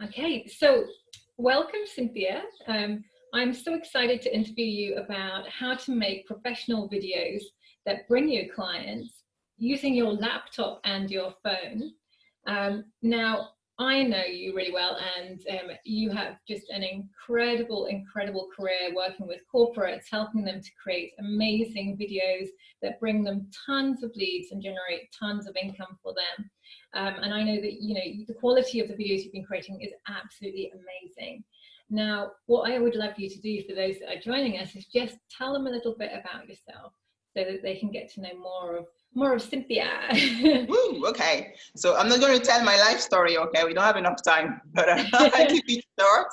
Okay, so welcome, Cynthia. I'm so excited to interview you about how to make professional videos that bring you clients using your laptop and your phone. Now, I know you really well, and you have just an incredible career working with corporates, helping them to create amazing videos that bring them tons of leads and generate tons of income for them. And I know that the quality of the videos you've been creating is absolutely amazing. Now, what I would love you to do for those that are joining us is just tell them a little bit about yourself so that they can get to know more of Cynthia. Woo, okay. So I'm not going to tell my life story, okay? We don't have enough time, but I keep it short.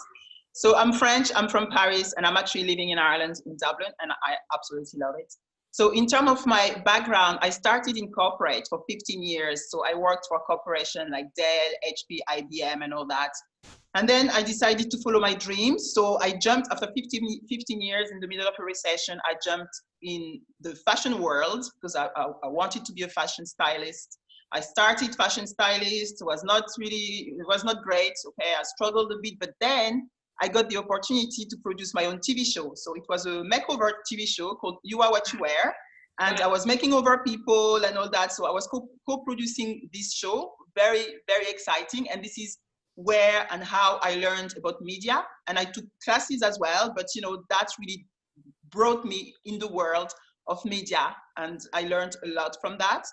So I'm French, I'm from Paris, and I'm actually living in Ireland, in Dublin, and I absolutely love it. So in terms of my background, I started in corporate for 15 years. So I worked for a corporation like Dell, HP, IBM, and all that. And then I decided to follow my dreams. So I jumped after 15 years in the middle of a recession. I jumped in the fashion world because I wanted to be a fashion stylist. I started fashion stylist. It was not great. Okay, I struggled a bit, but then I got the opportunity to produce my own TV show. So it was a makeover TV show called You Are What You Wear. And I was making over people and all that. So I was co-producing this show, very, very exciting. And this is where and how I learned about media, and I took classes as well, but that really brought me in the world of media, and I learned a lot from that.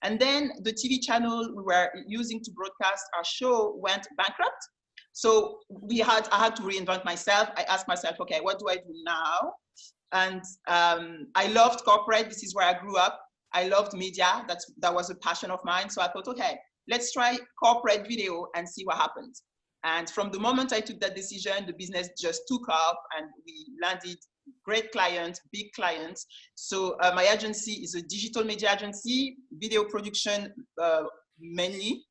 And then the TV channel we were using to broadcast our show went bankrupt. So I had to reinvent myself. I asked myself, okay, what do I do now? And I loved corporate. This is where I grew up. I loved media. That was a passion of mine. So I thought, okay, let's try corporate video and see what happens. And from the moment I took that decision, the business just took off and we landed great clients, big clients. So my agency is a digital media agency, video production mainly.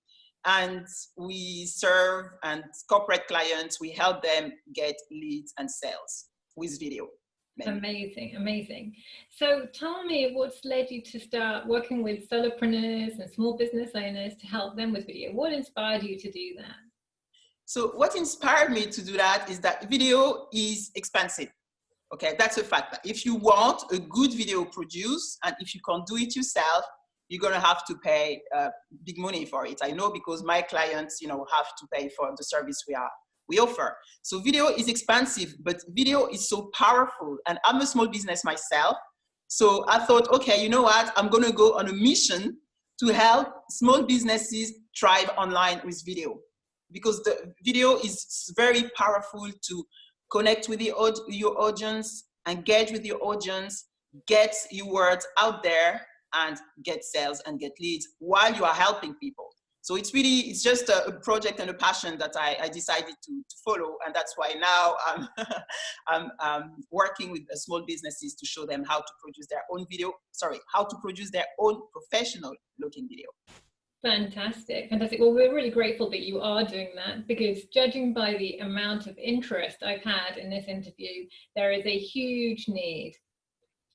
And we serve and corporate clients, we help them get leads and sales with video. Amazing. So tell me what's led you to start working with solopreneurs and small business owners to help them with video. What inspired you to do that? So what inspired me to do that is that video is expensive. Okay, that's a fact. If you want a good video produced and if you can't do it yourself, you're going to have to pay big money for it. I know because my clients, have to pay for the service we offer. So video is expensive, but video is so powerful. And I'm a small business myself. So I thought, okay, you know what? I'm going to go on a mission to help small businesses thrive online with video. Because the video is very powerful to connect with your audience, engage with your audience, get your words out there, and get sales and get leads while you are helping people. So it's just a project and a passion that I decided to follow, and that's why now I'm working with small businesses to show them how to produce their own video. How to produce their own professional-looking video. Fantastic. Well, we're really grateful that you are doing that, because judging by the amount of interest I've had in this interview, there is a huge need.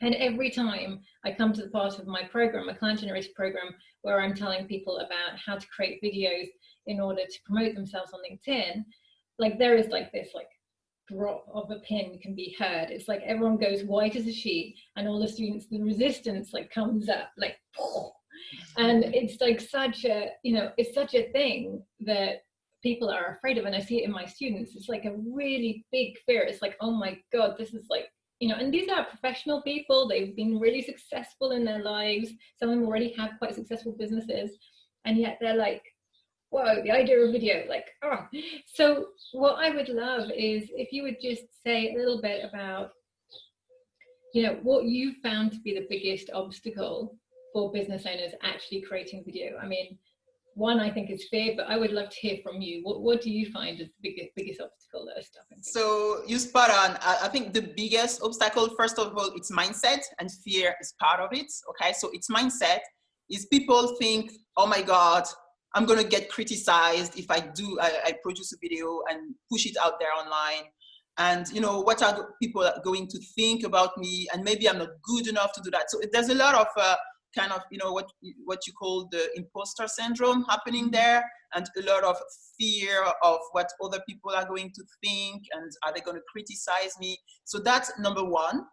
And every time I come to the part of my program, my client generator program, where I'm telling people about how to create videos in order to promote themselves on LinkedIn, there is this drop of a pin can be heard. It's like everyone goes white as a sheet, and all the students, the resistance comes up and it's it's such a thing that people are afraid of. And I see it in my students. It's like a really big fear. It's like, oh my God, this is and these are professional people. They've been really successful in their lives. Some of them already have quite successful businesses. And yet they're like, whoa, the idea of video, oh. So what I would love is if you would just say a little bit about, what you found to be the biggest obstacle for business owners actually creating video. I mean, one, I think is fear, but I would love to hear from you. What do you find is the biggest obstacle that is stopping people? So you spot on. I think the biggest obstacle, first of all, it's mindset, and fear is part of it. Okay, so it's mindset. Is people think, oh my God, I'm gonna get criticized if I produce a video and push it out there online. And what are people going to think about me? And maybe I'm not good enough to do that. So there's a lot of kind of, what you call the imposter syndrome happening there, and a lot of fear of what other people are going to think, and are they going to criticize me? So that's number one,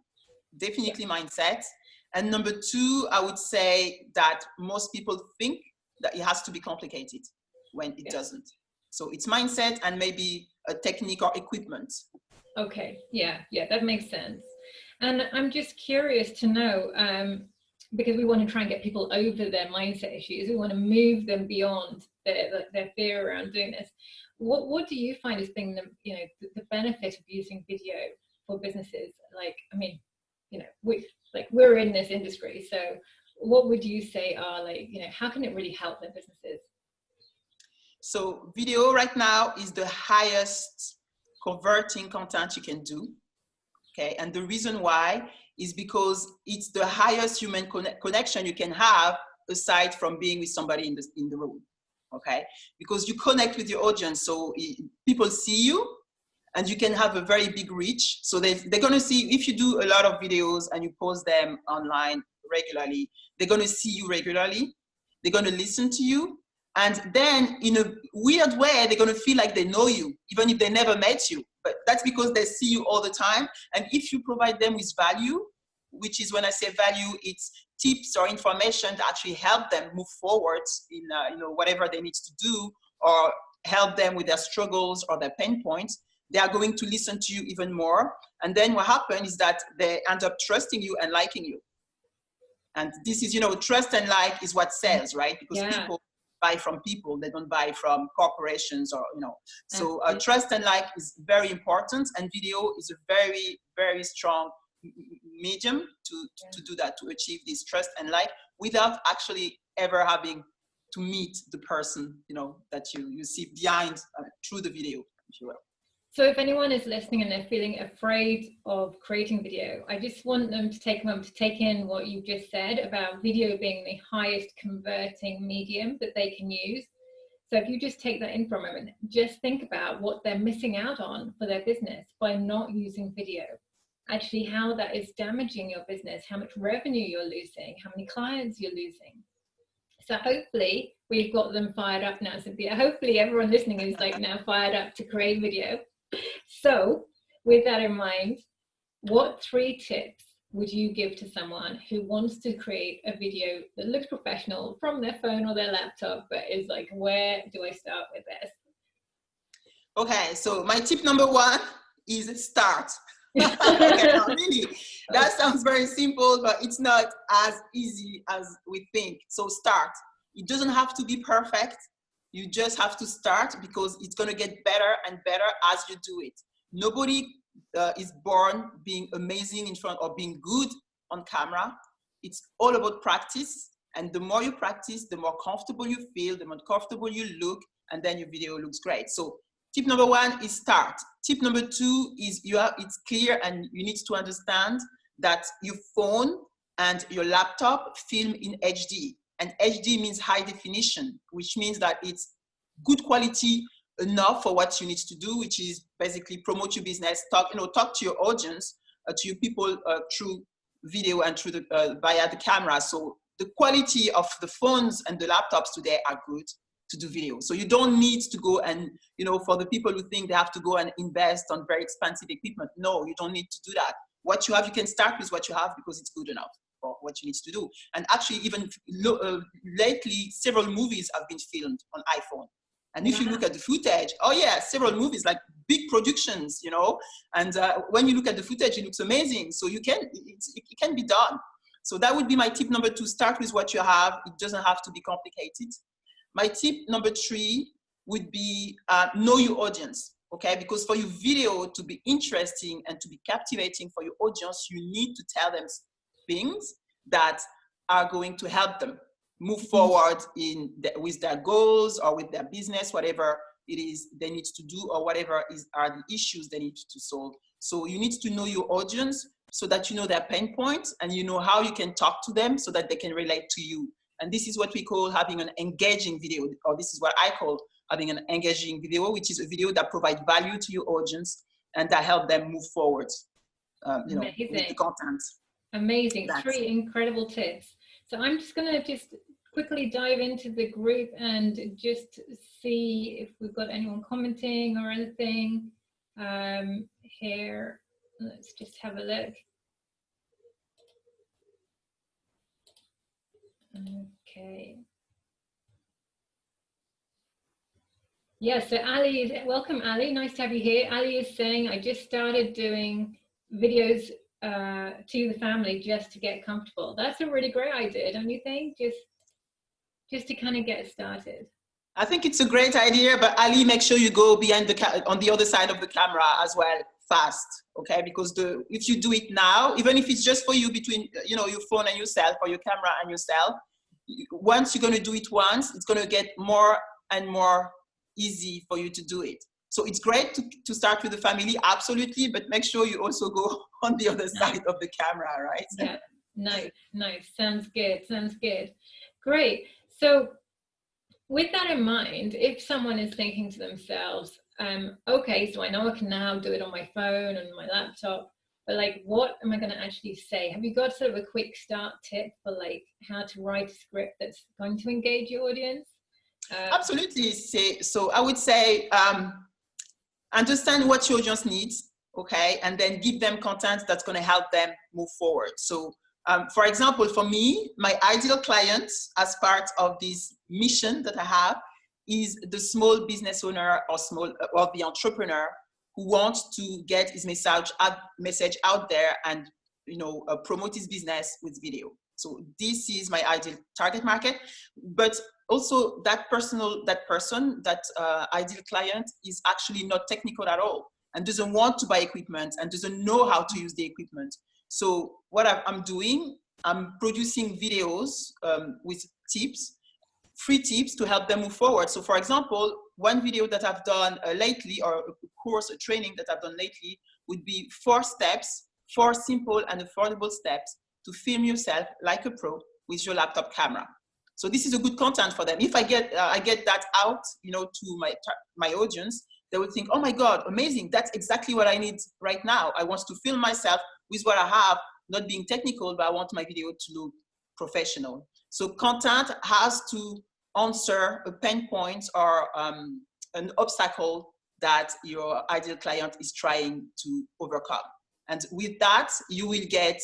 definitely mindset. And number two, I would say that most people think that it has to be complicated when it doesn't. So it's mindset and maybe a technique or equipment. Okay, yeah, that makes sense. And I'm just curious to know, because we want to try and get people over their mindset issues, we want to move them beyond their fear around doing this. What do you find as being the benefit of using video for businesses? Like, I mean, we're in this industry, so what would you say are, like, how can it really help their businesses? So video right now is the highest converting content you can do. Okay, and the reason why is because it's the highest human connection you can have, aside from being with somebody in the room. Okay, because you connect with your audience, so people see you, and you can have a very big reach. So they're going to see, if you do a lot of videos and you post them online regularly, they're going to see you regularly. They're going to listen to you. And then in a weird way, they're going to feel like they know you, even if they never met you. But that's because they see you all the time. And if you provide them with value, which is, when I say value, it's tips or information to actually help them move forward in whatever they need to do, or help them with their struggles or their pain points, they are going to listen to you even more. And then what happens is that they end up trusting you and liking you. And this is, trust and like is what sells, right? Because people buy from people, they don't buy from corporations, or, So trust and like is very important, and video is a very, very strong medium to do that, to achieve this trust and like, without actually ever having to meet the person, that you see behind, through the video, if you will. So if anyone is listening and they're feeling afraid of creating video, I just want them to take a moment to take in what you just said about video being the highest converting medium that they can use. So if you just take that in for a moment, just think about what they're missing out on for their business by not using video. Actually, how that is damaging your business, how much revenue you're losing, how many clients you're losing. So hopefully we've got them fired up now, Cynthia. Hopefully everyone listening is now fired up to create video. So with that in mind, what 3 tips would you give to someone who wants to create a video that looks professional from their phone or their laptop, but is like, where do I start with this? Okay, so my tip number 1 is start. Okay, no, really, that sounds very simple, but it's not as easy as we think. So start. It doesn't have to be perfect. You just have to start, because it's going to get better and better as you do it. Nobody is born being amazing in front, or being good on camera. It's all about practice. And the more you practice, the more comfortable you feel, the more comfortable you look, and then your video looks great. So tip number 1 is start. Tip number 2 is it's clear, and you need to understand that your phone and your laptop film in HD. And HD means high definition, which means that it's good quality enough for what you need to do, which is basically promote your business, talk to your audience, to your people through video and through via the camera. So the quality of the phones and the laptops today are good to do video. So you don't need to go and, for the people who think they have to go and invest on very expensive equipment, no, you don't need to do that. What you have, you can start with what you have, because it's good enough for what you need to do. And actually, even lately, several movies have been filmed on iPhone. And if you look at the footage, several movies, like big productions, and when you look at the footage, it looks amazing. So it can be done. So that would be my tip number 2, start with what you have. It doesn't have to be complicated. My tip number 3 would be know your audience, okay? Because for your video to be interesting and to be captivating for your audience, you need to tell them things that are going to help them move forward with their goals, or with their business, whatever it is they need to do, or whatever are the issues they need to solve. So you need to know your audience, so that you know their pain points, and you know how you can talk to them so that they can relate to you. And this is what we call having an engaging video, or this is what I call having an engaging video, which is a video that provides value to your audience and that help them move forward, with the content. Amazing. 3 incredible tips. So I'm just going to just quickly dive into the group and just see if we've got anyone commenting or anything here. Let's just have a look. Okay. Yeah, so Ali is, welcome Ali, nice to have you here. Ali is saying, I just started doing videos to the family just to get comfortable. That's a really great idea, don't you think? Just to kind of get started. I think it's a great idea, but Ali, make sure you go behind on the other side of the camera as well, fast, okay? Because if you do it now, even if it's just for you between, you know, your phone and yourself, or your camera and yourself, once you're going to do it once, it's going to get more and more easy for you to do it. So it's great to start with the family, absolutely, but make sure you also go on the other side of the camera, right? Yeah, nice, sounds good, Great. So with that in mind, if someone is thinking to themselves, okay, so I know I can now do it on my phone and my laptop, but like, what am I going to actually say? Have you got sort of a quick start tip for like how to write a script that's going to engage your audience? Absolutely. So I would say, understand what your audience needs, okay, and then give them content that's going to help them move forward. So for example, for me, my ideal client as part of this mission that I have is the small business owner or the entrepreneur who wants to get his message out there and, you know, promote his business with video. So this is my ideal target market, but also that ideal client is actually not technical at all and doesn't want to buy equipment and doesn't know how to use the equipment. So what I'm doing, I'm producing videos with tips, free tips to help them move forward. So for example, one video that I've done lately, or a course, a training that I've done lately, would be 4 simple and affordable steps to film yourself like a pro with your laptop camera. So this is a good content for them. If I get that out, you know, to my audience, they will think, oh my God, amazing. That's exactly what I need right now. I want to film myself with what I have, not being technical, but I want my video to look professional. So content has to answer a pain point or an obstacle that your ideal client is trying to overcome. And with that, you will get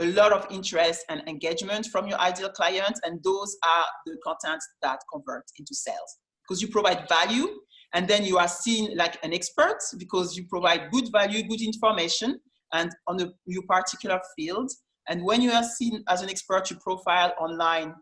a lot of interest and engagement from your ideal client, and those are the contents that convert into sales because you provide value, and then you are seen like an expert because you provide good value, good information, and on your particular field. And when you are seen as an expert, your profile online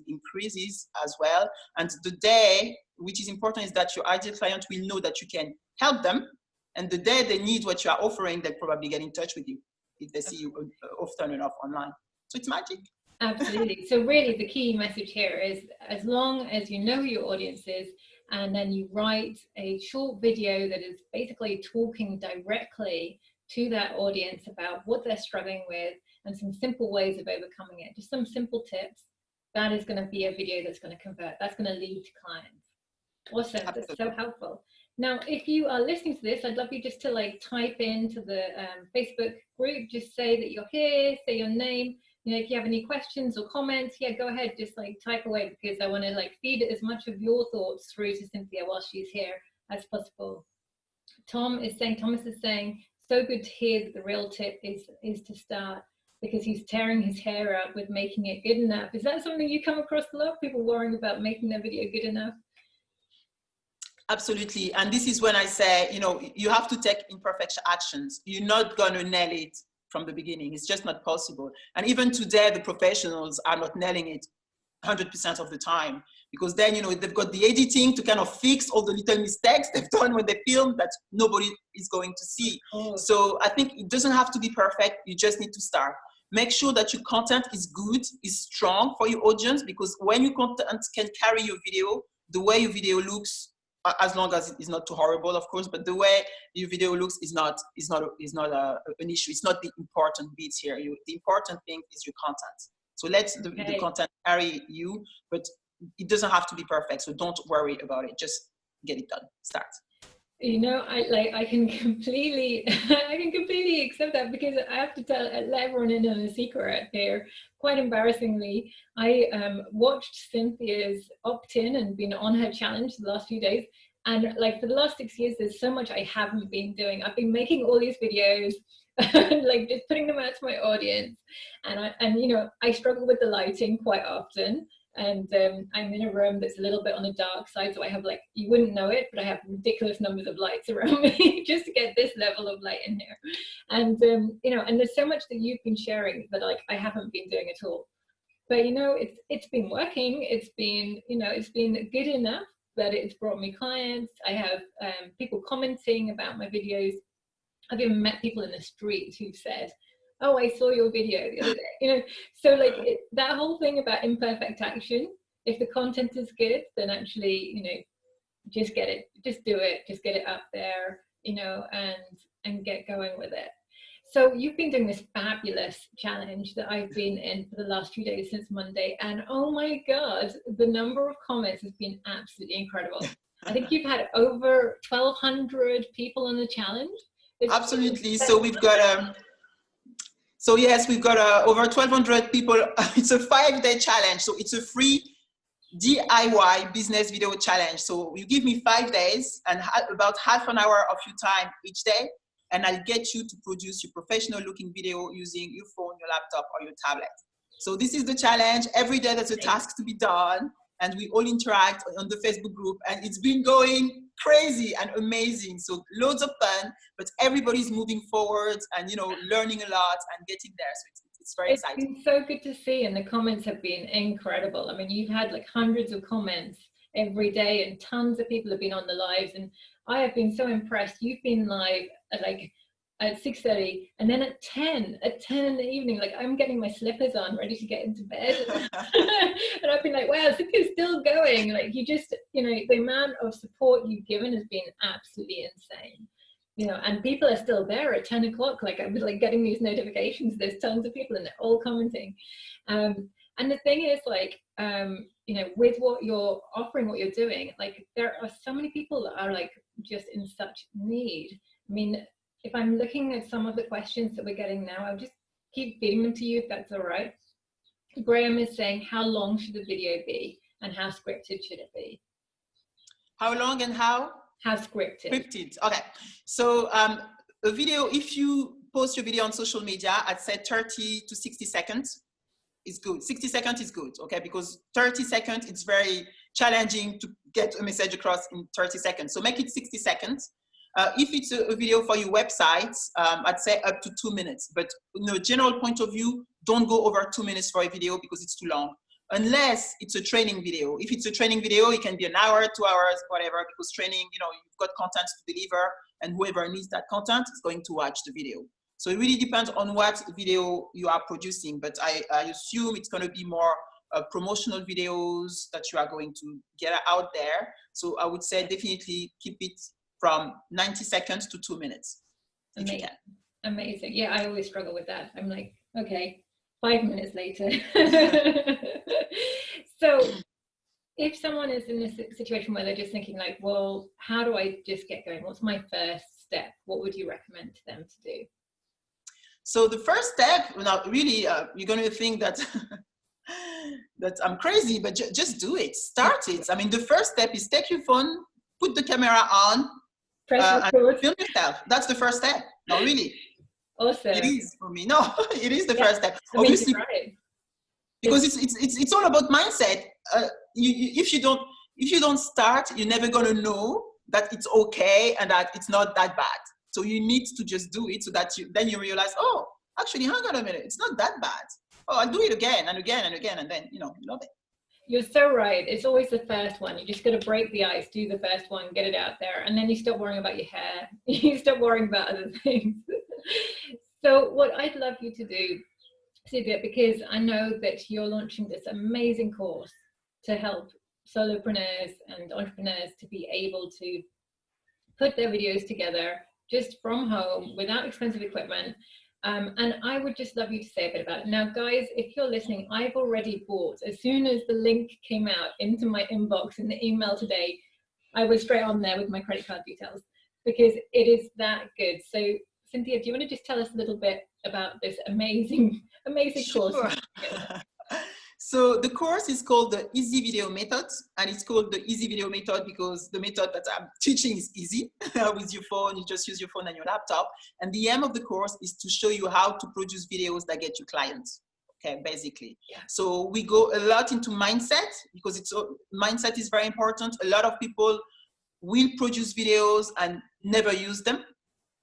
increases as well. And the day, which is important, is that your ideal client will know that you can help them, and the day they need what you are offering, they'll probably get in touch with you if they see you often enough online. So it's magic. Absolutely. So really the key message here is, as long as you know who your audience is, and then you write a short video that is basically talking directly to that audience about what they're struggling with and some simple ways of overcoming it, just some simple tips, that is going to be a video that's going to convert, that's going to lead to clients. Awesome. That's so helpful. Now, if you are listening to this, I'd love you just to like type into the Facebook group, just say that you're here, say your name. You know, if you have any questions or comments, yeah, go ahead, just like type away, because I want to like feed as much of your thoughts through to Cynthia while she's here as possible. Thomas is saying, so good to hear that the real tip is to start, because he's tearing his hair out with making it good enough. Is that something you come across a lot? People worrying about making their video good enough? Absolutely. And this is when I say, you know, you have to take imperfect actions. You're not going to nail it from the beginning. It's just not possible. And even today, the professionals are not nailing it 100% of the time, because then, you know, they've got the editing to kind of fix all the little mistakes they've done when they film that nobody is going to see. So I think it doesn't have to be perfect. You just need to start. Make sure that your content is good, is strong for your audience, because when your content can carry your video, the way your video looks, as long as it's not too horrible, of course, but the way your video looks is not an issue. It's not the important bits here. The important thing is your content. So let the content carry you, but it doesn't have to be perfect. So don't worry about it. Just get it done. Start. You know, I can completely I can completely accept that, because I have to let everyone in on a secret here. Quite embarrassingly, I watched Cynthia's opt-in and been on her challenge the last few days, and like for the last 6 years there's so much I haven't been doing. I've been making all these videos like just putting them out to my audience, and you know, I struggle with the lighting quite often, and I'm in a room that's a little bit on the dark side, so I have, like, you wouldn't know it, but I have ridiculous numbers of lights around me just to get this level of light in here. And you know, and there's so much that you've been sharing that like I haven't been doing at all. But you know, it's been working. It's been, you know, it's been good enough that it's brought me clients. I have people commenting about my videos. I've even met people in the street who've said, "Oh, I saw your video the other day." You know, so like that whole thing about imperfect action. If the content is good, then actually, you know, just get it, just do it, just get it up there, you know, and get going with it. So you've been doing this fabulous challenge that I've been in for the last few days since Monday, and oh my God, the number of comments has been absolutely incredible. I think you've had over 1,200 people on the challenge. Absolutely. So we've got so yes, we've got over 1,200 people. It's a 5-day challenge. So it's a free DIY business video challenge. So you give me 5 days and about half an hour of your time each day, and I'll get you to produce your professional looking video using your phone, your laptop, or your tablet. So this is the challenge. Every day there's a task to be done, and we all interact on the Facebook group, and it's been going crazy and amazing. So loads of fun, but everybody's moving forward and, you know, learning a lot and getting there. So it's very exciting. It's been so good to see, and the comments have been incredible. I mean, you've had like hundreds of comments every day, and tons of people have been on the lives, and I have been so impressed. You've been live at like at 6:30, and then at 10 in the evening, like I'm getting my slippers on ready to get into bed. And I've been like, wow, Cynthia's still going. Like, you just, you know, the amount of support you've given has been absolutely insane. You know, and people are still there at 10 o'clock. Like, I was like getting these notifications, there's tons of people and they're all commenting. And the thing is, like, you know, with what you're offering, what you're doing, like there are so many people that are like just in such need. I mean, if I'm looking at some of the questions that we're getting now, I'll just keep feeding them to you if that's all right. Graham is saying, how long should the video be and how scripted should it be? How long and how? How scripted. Scripted, okay. So a video, if you post your video on social media, I'd say 30 to 60 seconds is good. 60 seconds is good, okay? Because 30 seconds, it's very challenging to get a message across in 30 seconds. So make it 60 seconds. If it's a video for your website, I'd say up to 2 minutes. But in a general point of view, don't go over 2 minutes for a video because it's too long. Unless it's a training video. If it's a training video, it can be an hour, 2 hours, whatever, because training, you know, you've got content to deliver, and whoever needs that content is going to watch the video. So it really depends on what video you are producing, but I assume it's going to be more promotional videos that you are going to get out there. So I would say definitely keep it from 90 seconds to 2 minutes. Amazing. If you can. Amazing. Yeah, I always struggle with that. I'm like, okay, 5 minutes later. So if someone is in this situation where they're just thinking like, well, how do I just get going? What's my first step? What would you recommend to them to do? So the first step, now really, you're going to think that that I'm crazy, but just do it. Start it. I mean, the first step is take your phone, put the camera on, and film yourself. That's the first step. No, really. Awesome. It is for me. No, it is the first step. Obviously, right. Because it's all about mindset. If you don't start, you're never gonna know that it's okay and that it's not that bad. So you need to just do it so that then you realize, oh, actually, hang on a minute, it's not that bad. Oh, I'll do it again and again and again, and then you love it. You're so right. It's always the first one. You just got to break the ice, do the first one, get it out there, and then you stop worrying about your hair. You stop worrying about other things. So what I'd love you to do, Cynthia, because I know that you're launching this amazing course to help solopreneurs and entrepreneurs to be able to put their videos together just from home without expensive equipment. And I would just love you to say a bit about it. Now, guys, if you're listening, I've already bought. As soon as the link came out into my inbox in the email today, I was straight on there with my credit card details. because it is that good. So Cynthia, do you want to just tell us a little bit about this amazing course? Sure. So the course is called the Easy Video Method, and it's called the Easy Video Method because the method that I'm teaching is easy. With your phone, you just use your phone and your laptop. And the aim of the course is to show you how to produce videos that get you clients. Okay, basically. Yeah. So we go a lot into mindset because mindset is very important. A lot of people will produce videos and never use them.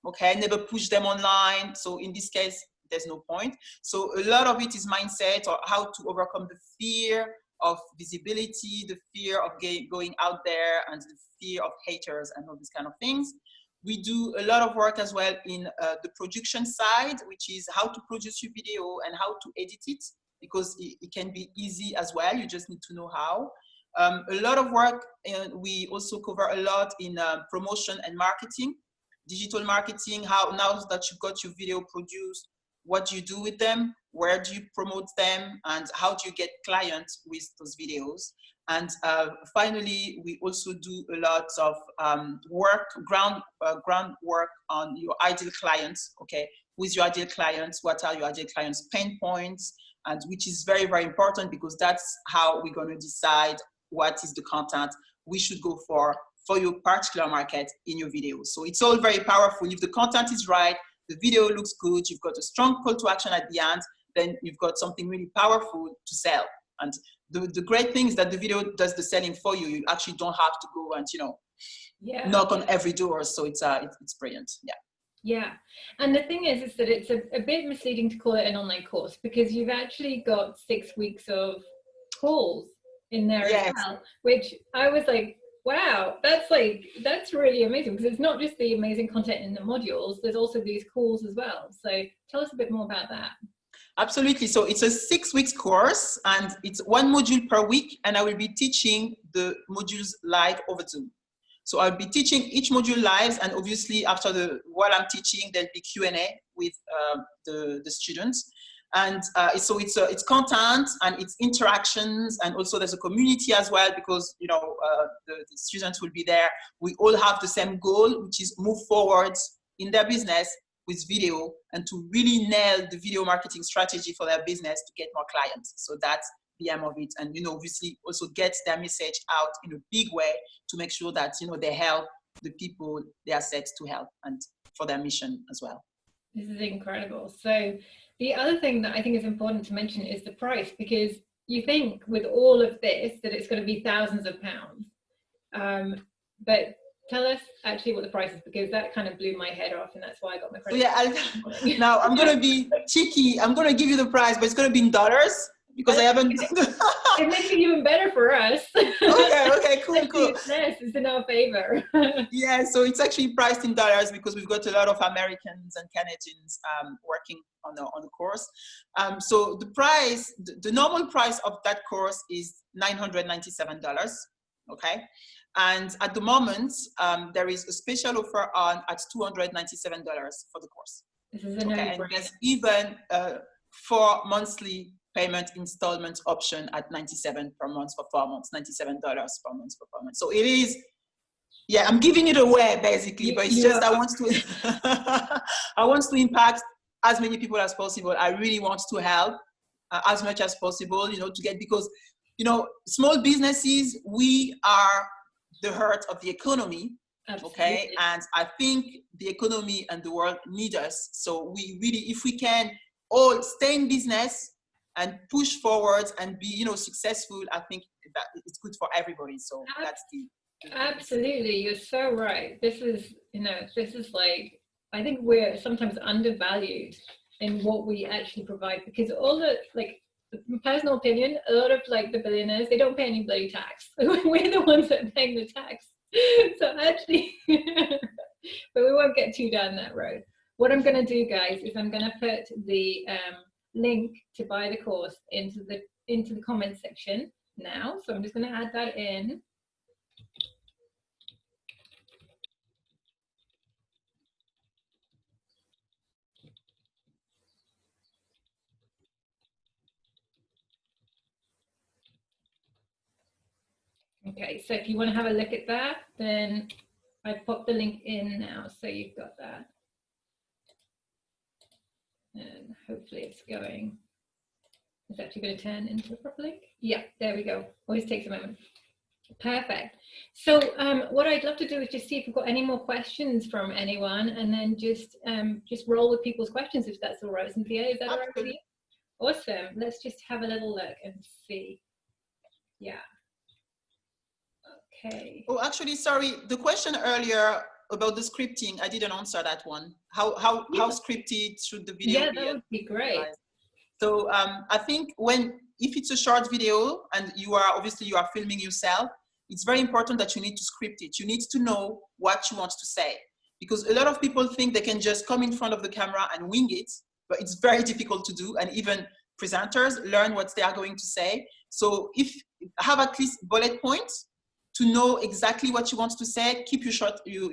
Okay, never push them online. So in this case, there's no point. So a lot of it is mindset, or how to overcome the fear of visibility, the fear of going out there, and the fear of haters and all these kind of things. We do a lot of work as well in the production side, which is how to produce your video and how to edit it, because it can be easy as well. You just need to know how. A lot of work, we also cover a lot in promotion and marketing, digital marketing, how now that you've got your video produced, what do you do with them, where do you promote them, and how do you get clients with those videos. And finally, we also do a lot of groundwork on your ideal clients. Okay, with your ideal clients, what are your ideal clients' pain points, and which is very, very important, because that's how we're going to decide what is the content we should go for your particular market in your videos. So it's all very powerful. If the content is right, the video looks good, you've got a strong call to action at the end, then you've got something really powerful to sell. And the great thing is that the video does the selling for you. You actually don't have to go and, knock on every door. So it's brilliant. Yeah. Yeah. And the thing is that it's a bit misleading to call it an online course, because you've actually got 6 weeks of calls in there as well, which I was like, wow, that's really amazing, because it's not just the amazing content in the modules, there's also these calls as well. So tell us a bit more about that. Absolutely. So it's a 6 weeks course, and it's 1 module per week, and I will be teaching the modules live over Zoom. So I'll be teaching each module live, and obviously while I'm teaching, there'll be Q&A with the students. And so it's content and it's interactions, and also there's a community as well, because the students will be there. We all have the same goal, which is move forward in their business with video, and to really nail the video marketing strategy for their business to get more clients. So that's the aim of it, and obviously also get their message out in a big way to make sure that they help the people they are set to help, and for their mission as well. This is incredible. So the other thing that I think is important to mention is the price, because you think with all of this that it's going to be thousands of pounds, but tell us actually what the price is, because that kind of blew my head off, and that's why I got my credit. Yeah, now I'm going to be cheeky. I'm going to give you the price, but it's going to be in dollars, because I haven't. It makes it even better for us. Okay, cool. This is in our favor. Yeah, so it's actually priced in dollars, because we've got a lot of Americans and Canadians working on the course. So the price, the normal price of that course is $997. Okay, and at the moment there is a special offer on at $297 for the course. This is and there's even 4 monthly payment installment option at $97 per month for 4 months, $97 per month for 4 months. So it is, yeah, I'm giving it away basically, but it's just I want to impact as many people as possible. I really want to help as much as possible, to get, because small businesses, we are the heart of the economy. Absolutely. Okay, and I think the economy and the world need us. So we really, if we can all stay in business and push forward and be successful, I think that it's good for everybody. So that's the absolutely, you're so right. This is like, I think we're sometimes undervalued in what we actually provide, because all the, like, personal opinion, a lot of like the billionaires, they don't pay any bloody tax. We're the ones that are paying the tax. So actually but we won't get too down that road. What I'm going to do, guys, is I'm going to put the link to buy the course into the comment section now. So I'm just going to add that in. Okay, so if you want to have a look at that, then I've popped the link in now, so you've got that. And hopefully it's going. It's actually going to turn into a proper link. Yeah, there we go. Always takes a moment. Perfect. So what I'd love to do is just see if we've got any more questions from anyone, and then just roll with people's questions, if that's all right, Cynthia. Is that all right with you? Awesome. Let's just have a little look and see. Yeah. Okay. Oh, actually, sorry. The question earlier about the scripting, I didn't answer that one. How scripted should the video be? Yeah, that would be great. So I think if it's a short video and you are filming yourself, it's very important that you need to script it. You need to know what you want to say, because a lot of people think they can just come in front of the camera and wing it, but it's very difficult to do. And even presenters learn what they are going to say. So have at least bullet points to know exactly what you want to say. Keep your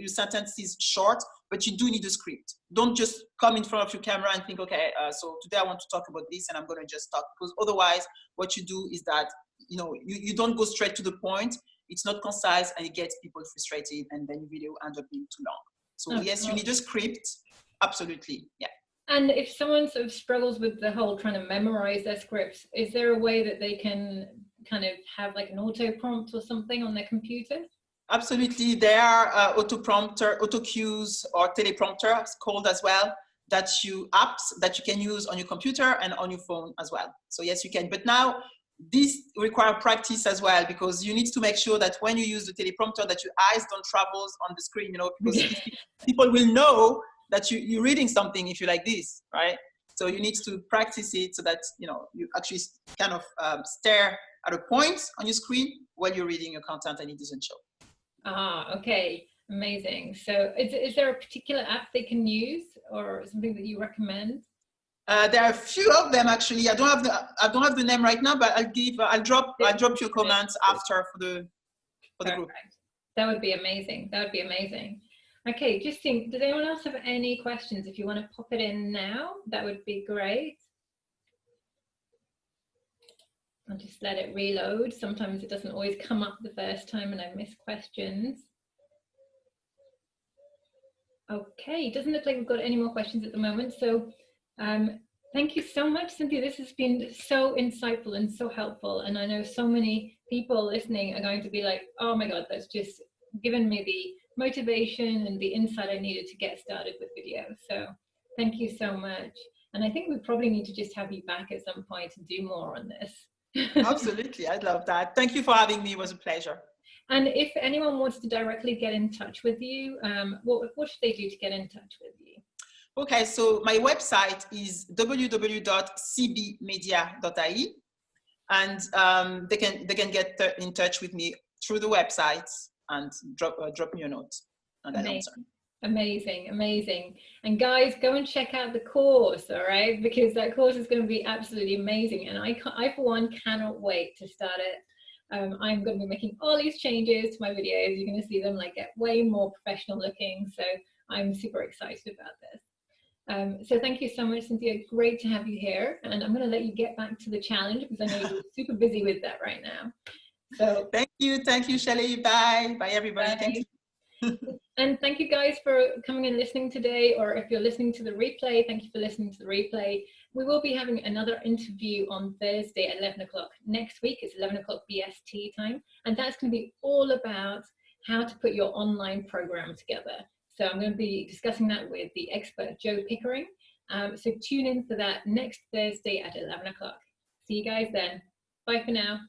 sentences short, but you do need a script. Don't just come in front of your camera and think, okay, so today I want to talk about this and I'm going to just talk, because otherwise what you do is that, you don't go straight to the point. It's not concise and it gets people frustrated, and then your video ends up being too long. So yes, you need a script. Absolutely, yeah. And if someone sort of struggles with the whole trying to memorize their scripts, is there a way that they can kind of have like an auto prompt or something on their computer? Absolutely. There are auto cues, or teleprompters called as well, apps that you can use on your computer and on your phone as well. So yes, you can. But now this requires practice as well, because you need to make sure that when you use the teleprompter that your eyes don't travel on the screen, because people will know that you're reading something if you like this, right? So you need to practice it so that, you actually kind of stare at a point on your screen while you're reading your content and it doesn't show. Ah, okay, amazing. So is there a particular app they can use, or something that you recommend? There are a few of them actually. I don't have the name right now, but I'll drop your comments after for the group. That would be amazing. That would be amazing. Okay, just think, does anyone else have any questions? If you want to pop it in now, that would be great. I'll just let it reload. Sometimes it doesn't always come up the first time and I miss questions. Okay, doesn't look like we've got any more questions at the moment. So thank you so much, Cynthia. This has been so insightful and so helpful. And I know so many people listening are going to be like, oh my God, that's just given me the motivation and the insight I needed to get started with video. So thank you so much. And I think we probably need to just have you back at some point and do more on this. Absolutely, I'd love that. Thank you for having me. It was a pleasure. And if anyone wants to directly get in touch with you, what should they do to get in touch with you? Okay, so my website is www.cbmedia.ie, and they can get in touch with me through the website and drop me a note, and I'll answer. Amazing, amazing. And guys, go and check out the course, all right? Because that course is going to be absolutely amazing. And I for one, cannot wait to start it. I'm going to be making all these changes to my videos. You're going to see them like get way more professional looking. So I'm super excited about this. So thank you so much, Cynthia. Great to have you here. And I'm going to let you get back to the challenge because I know you're super busy with that right now. So thank you, Shelley. Bye everybody. Bye. Thank you. And thank you guys for coming and listening today, or if you're listening to the replay, thank you for listening to the replay. We will be having another interview on Thursday at 11 o'clock next week. It's 11 o'clock BST time, and that's going to be all about how to put your online program together. So I'm going to be discussing that with the expert Joe Pickering. So tune in for that next Thursday at 11 o'clock. See you guys then. Bye for now.